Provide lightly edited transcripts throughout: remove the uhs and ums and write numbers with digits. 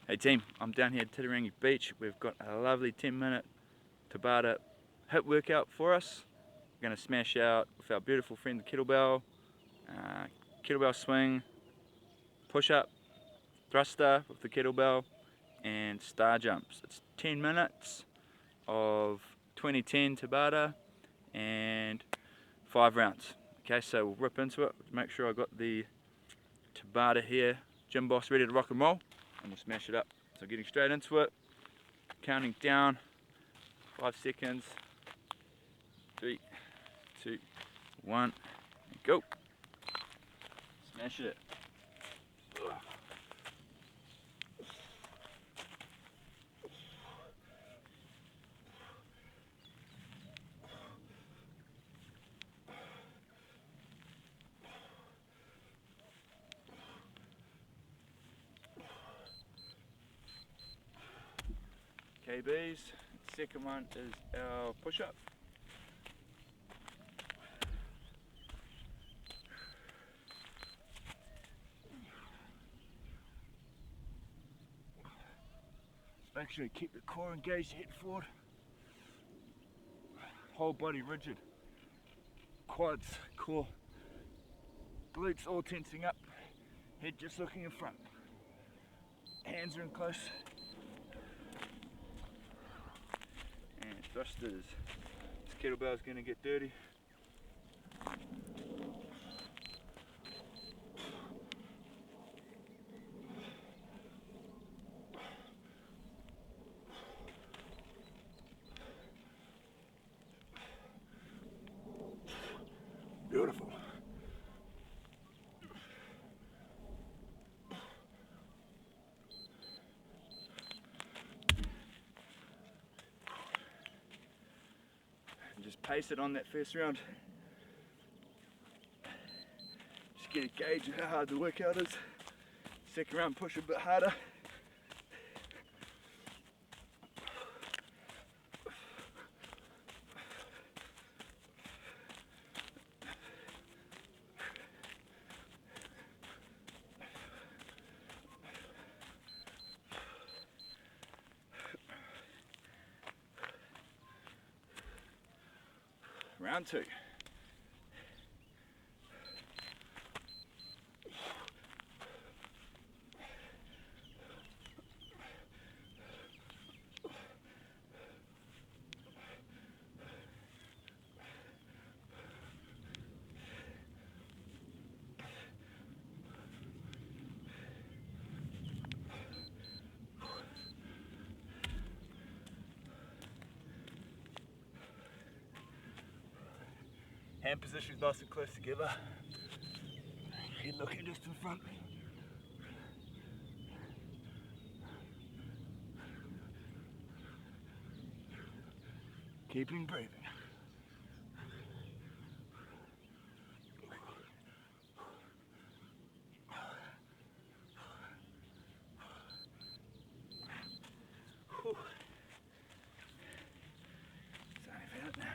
Hey team, I'm down here at Titirangi Beach. We've got a lovely 10-minute Tabata HIIT workout for us. We're going to smash out with our beautiful friend the kettlebell, kettlebell swing, push-up, thruster with the kettlebell, and star jumps. It's 10 minutes of 20-10 Tabata and 5 rounds. Okay, so we'll rip into it. Make sure I got the Tabata here, Gym Boss, ready to rock and roll, and we'll smash it up. So getting straight into it, counting down, 5 seconds, 3, 2, 1, go. Smash it. KBs, second one is our push-up. Make sure you keep the core engaged, head forward. Whole body rigid. Quads, core, glutes all tensing up. Head just looking in front. Hands are in close. And thrusters. This kettlebell is going to get dirty. Beautiful. And just pace it on that first round. Just get a gauge of how hard the workout is. Second round, push a bit harder. Round 2. Hand positions nice and close together. Head looking just in front. Keeping breathing. Whew. Sorry about that.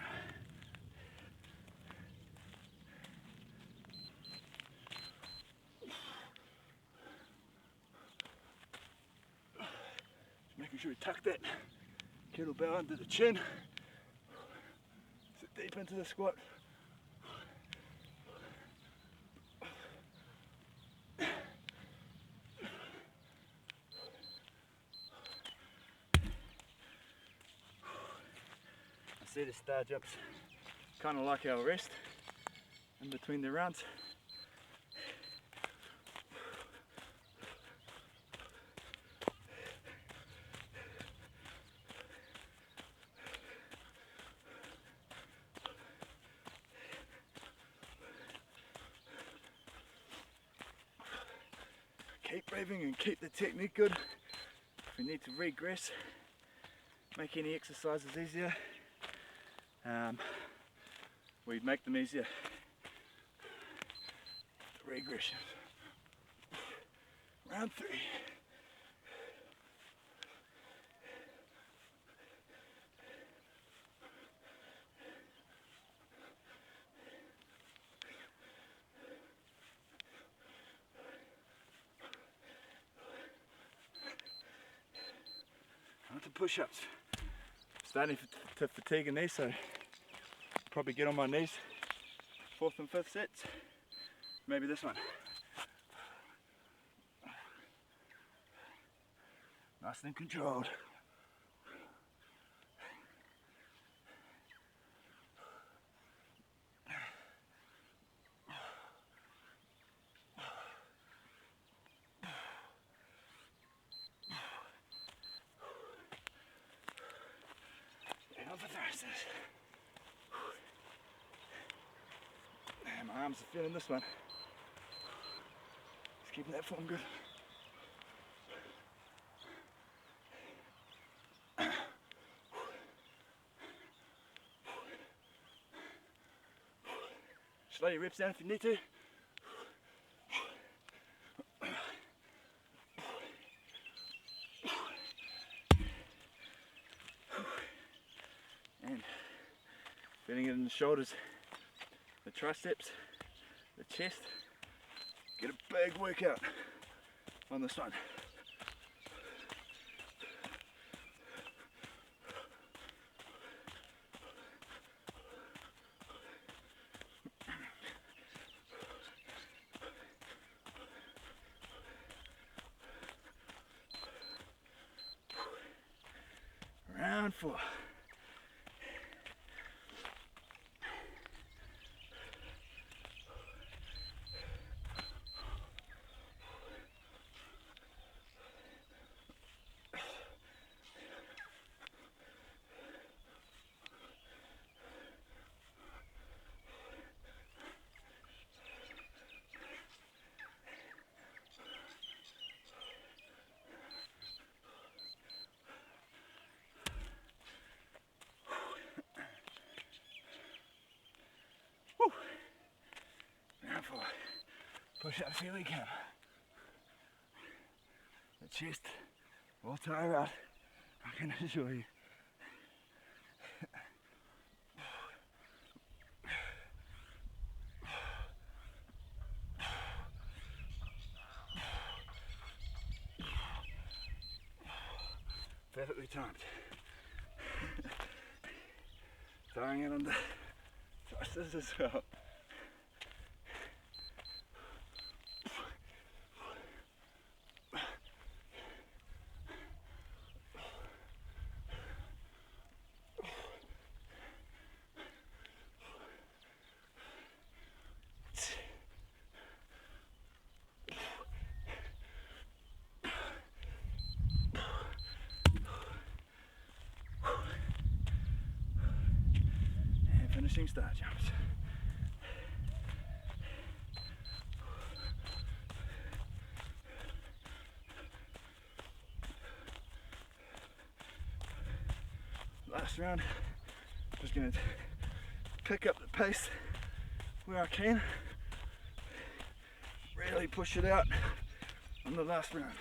Making sure we tuck that kettlebell under the chin. Sit deep into the squat. I see the star jumps kind of like our rest in between the rounds. Keep breathing and keep the technique good. If we need to regress, make any exercises easier, we make them easier. Regression. Round 3. push-ups. Starting to fatigue in these, so probably get on my knees. 4th and 5th sets. Maybe this one. Nice and controlled. For thrusters. Man, my arms are feeling this one. Just keeping that form good. Slow your reps down if you need to. And feeling it in the shoulders, the triceps, the chest. Get a big workout on this one. Round 4. Round 4. Push up, feel you can. The chest will tire out, I can assure you. Perfectly timed. Throwing it on the thrusters as well. Finishing star jumps. Last round, just going to pick up the pace where I can. Really push it out on the last round.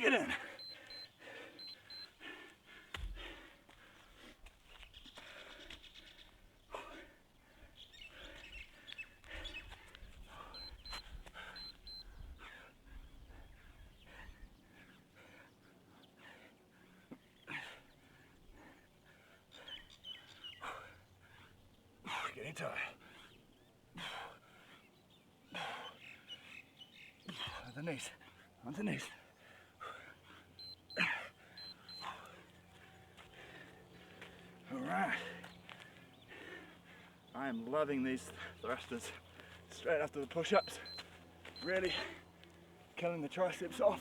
Get in. Getting tired. Underneath, underneath. All right. I am loving these thrusters straight after the push-ups. Really killing the triceps off.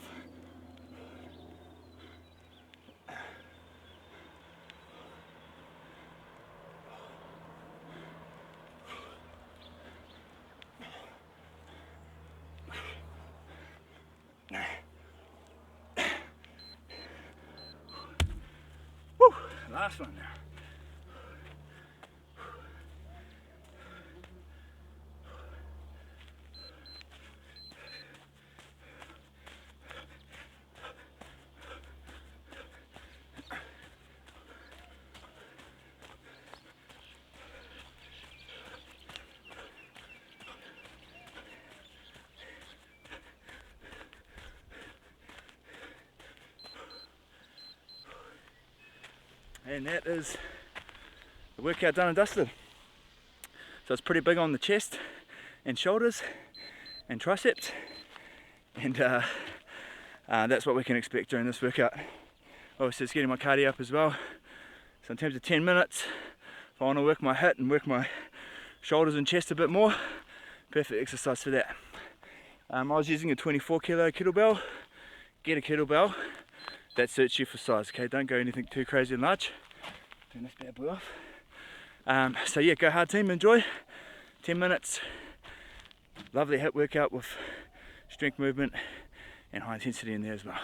Last one now. And that is the workout done and dusted. So it's pretty big on the chest and shoulders and triceps, and that's what we can expect during this workout. Obviously it's getting my cardio up as well. So in terms of 10 minutes, if I want to work my HIIT and work my shoulders and chest a bit more, perfect exercise for that. I was using a 24 kilo kettlebell. Get a kettlebell that suits you for size, okay? Don't go anything too crazy and large. Turn this bad boy off. So yeah, go hard team, enjoy. 10 minutes, lovely HIIT workout with strength movement and high intensity in there as well.